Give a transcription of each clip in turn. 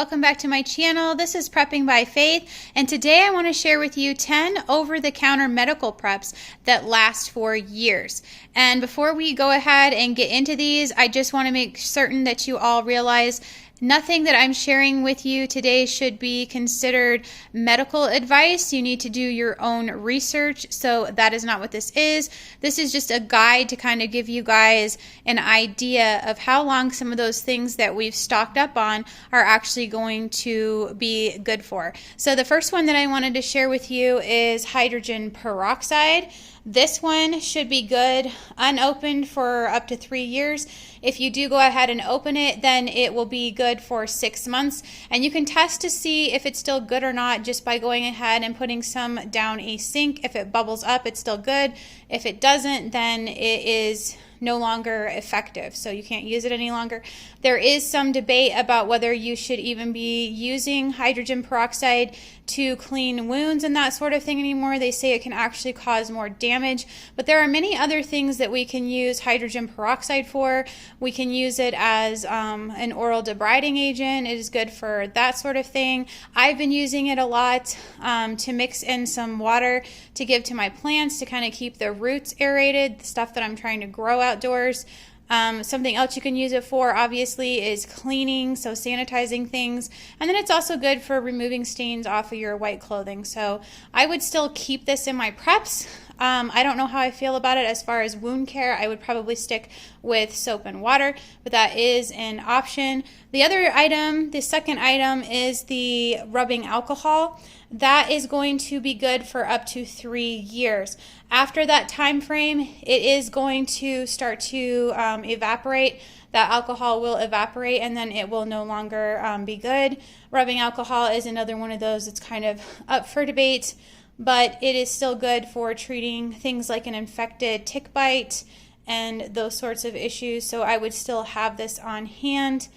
welcome back to my channel. This is Prepping by Faith, and today I want to share with you 10 over-the-counter medical preps that last for years. And before we go ahead and get into these, I just want to make certain that you all realize nothing that I'm sharing with you today should be considered medical advice. You need to do your own research, so that is not what this is. This is just a guide to kind of give you guys an idea of how long some of those things that we've stocked up on are actually going to be good for. So the first one that I wanted to share with you is hydrogen peroxide. This one should be good unopened for up to 3 years. If you do go ahead and open it, then it will be good for 6 months. And you can test to see if it's still good or not just by going ahead and putting some down a sink. If it bubbles up, it's still good. If it doesn't, then it is no longer effective, so you can't use it any longer. There is some debate about whether you should even be using hydrogen peroxide to clean wounds and that sort of thing anymore. They say it can actually cause more damage, but there are many other things that we can use hydrogen peroxide for. We can use it as an oral debriding agent. It is good for that sort of thing. I've been using it a lot to mix in some water to give to my plants to kind of keep the roots aerated, the stuff that I'm trying to grow outdoors. Something else you can use it for, obviously, is cleaning, so sanitizing things. And then it's also good for removing stains off of your white clothing. So I would still keep this in my preps. I don't know how I feel about it as far as wound care. I would probably stick with soap and water, but that is an option. The other item, the second item, is the rubbing alcohol. That is going to be good for up to 3 years. After that time frame, it is going to start to evaporate. That alcohol will evaporate and then it will no longer be good. Rubbing alcohol is another one of those that's kind of up for debate, but it is still good for treating things like an infected tick bite and those sorts of issues. So I would still have this on hand.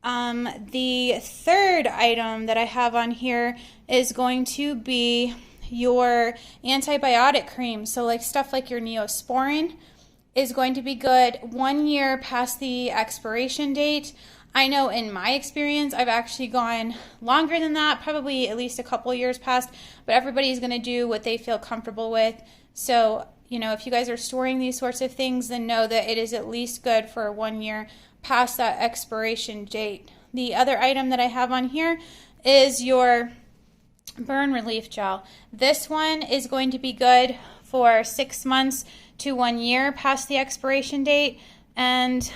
The third item that I have on here is going to be your antibiotic cream. So like stuff like your Neosporin is going to be good 1 year past the expiration date. I know in my experience, I've actually gone longer than that, probably at least a couple years past, but everybody's going to do what they feel comfortable with. So, you know, if you guys are storing these sorts of things, then know that it is at least good for 1 year past that expiration date. The other item that I have on here is your burn relief gel. This one is going to be good for 6 months to 1 year past the expiration date, and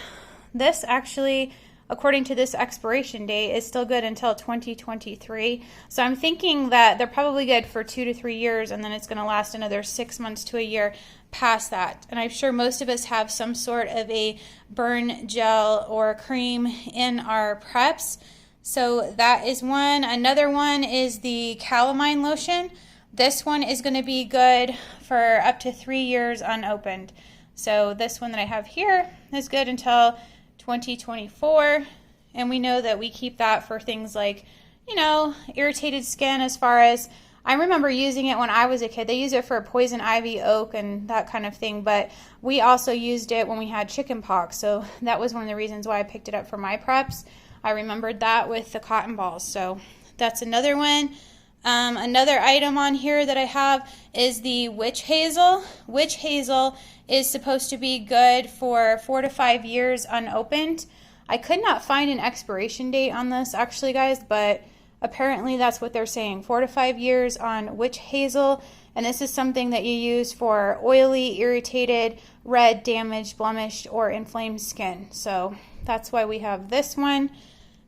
this actually, according to this expiration date, is still good until 2023. So I'm thinking that they're probably good for 2 to 3 years, and then it's going to last another 6 months to a year past that. And I'm sure most of us have some sort of a burn gel or cream in our preps. So that is one. Another one is the calamine lotion. This one is going to be good for up to 3 years unopened. So this one that I have here is good until 2024. And we know that we keep that for things like, you know, irritated skin. As far as, I remember using it when I was a kid. They use it for poison ivy, oak, and that kind of thing. But we also used it when we had chicken pox. So that was one of the reasons why I picked it up for my preps. I remembered that with the cotton balls. So that's another one. Another item on here that I have is the witch hazel. Witch hazel is supposed to be good for 4 to 5 years unopened. I could not find an expiration date on this actually, guys, but apparently that's what they're saying. 4 to 5 years on witch hazel. And this is something that you use for oily, irritated, red, damaged, blemished, or inflamed skin. So that's why we have this one.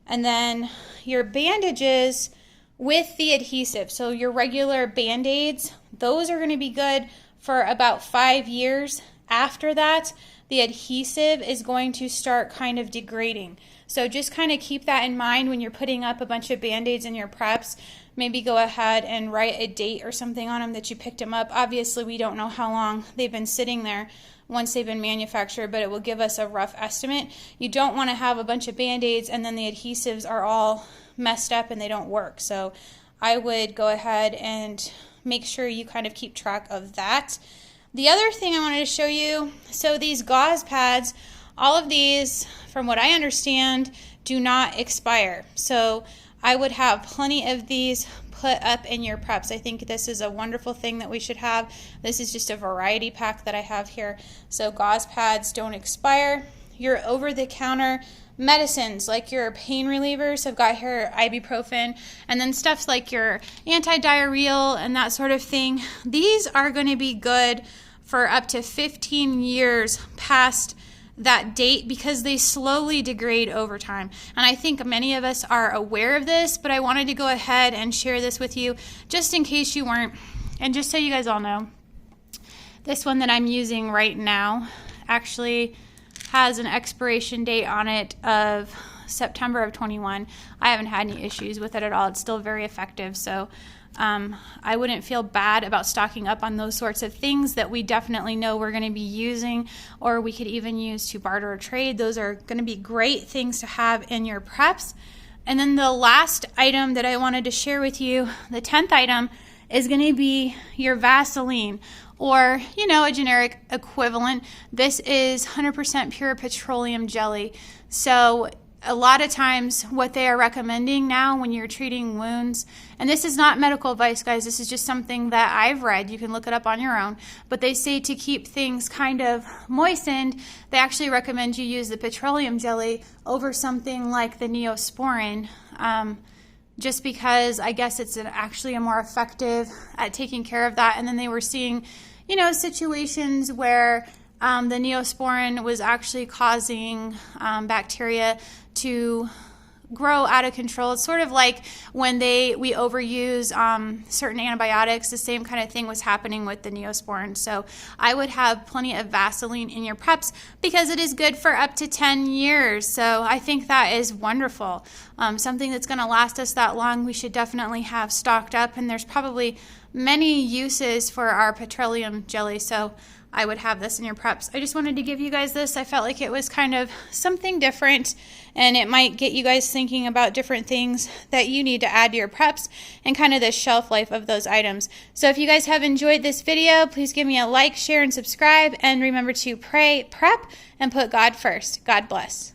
And then your bandages with the adhesive. So your regular BandAids, those are going to be good for about 5 years. After that, the adhesive is going to start kind of degrading. So just kind of keep that in mind when you're putting up a bunch of BandAids in your preps. Maybe go ahead and write a date or something on them that you picked them up. Obviously, we don't know how long they've been sitting there once they've been manufactured, but it will give us a rough estimate. You don't want to have a bunch of BandAids and then the adhesives are all messed up and they don't work. So I would go ahead and make sure you kind of keep track of that. The other thing I wanted to show you, so these gauze pads, all of these, from what I understand, do not expire. So I would have plenty of these put up in your preps. I think this is a wonderful thing that we should have. This is just a variety pack that I have here. So Gauze Pads don't expire. Your over-the-counter medicines like your pain relievers, I've got here ibuprofen, and then stuff like your anti-diarrheal and that sort of thing. These are going to be good for up to 15 years past that date because they slowly degrade over time. And I think many of us are aware of this, but I wanted to go ahead and share this with you just in case you weren't. And just so you guys all know, this one that I'm using right now actually has an expiration date on it of September of 21. I haven't had any issues with it at all. It's still very effective. So I wouldn't feel bad about stocking up on those sorts of things that we definitely know we're going to be using, or we could even use to barter or trade. Those are going to be great things to have in your preps. And then the last item that I wanted to share with you, the 10th item, is going to be your Vaseline, or, you know, a generic equivalent. This is 100% pure petroleum jelly. So a lot of times what they are recommending now when you're treating wounds, and this is not medical advice, guys, this is just something that I've read, you can look it up on your own, but they say to keep things kind of moistened, they actually recommend you use the petroleum jelly over something like the Neosporin, just because I guess it's actually a more effective at taking care of that. And then they were seeing, you know, situations where the Neosporin was actually causing bacteria to grow out of control. It's sort of like when we overuse certain antibiotics, the same kind of thing was happening with the Neosporin. So I would have plenty of Vaseline in your preps because it is good for up to 10 years. So I think that is wonderful. Something that's going to last us that long, we should definitely have stocked up, and there's probably many uses for our petroleum jelly. So I would have this in your preps. I just wanted to give you guys this. I felt like it was kind of something different, and it might get you guys thinking about different things that you need to add to your preps and kind of the shelf life of those items. So if you guys have enjoyed this video, please give me a like, share, and subscribe. And remember to pray, prep, and put God first. God bless.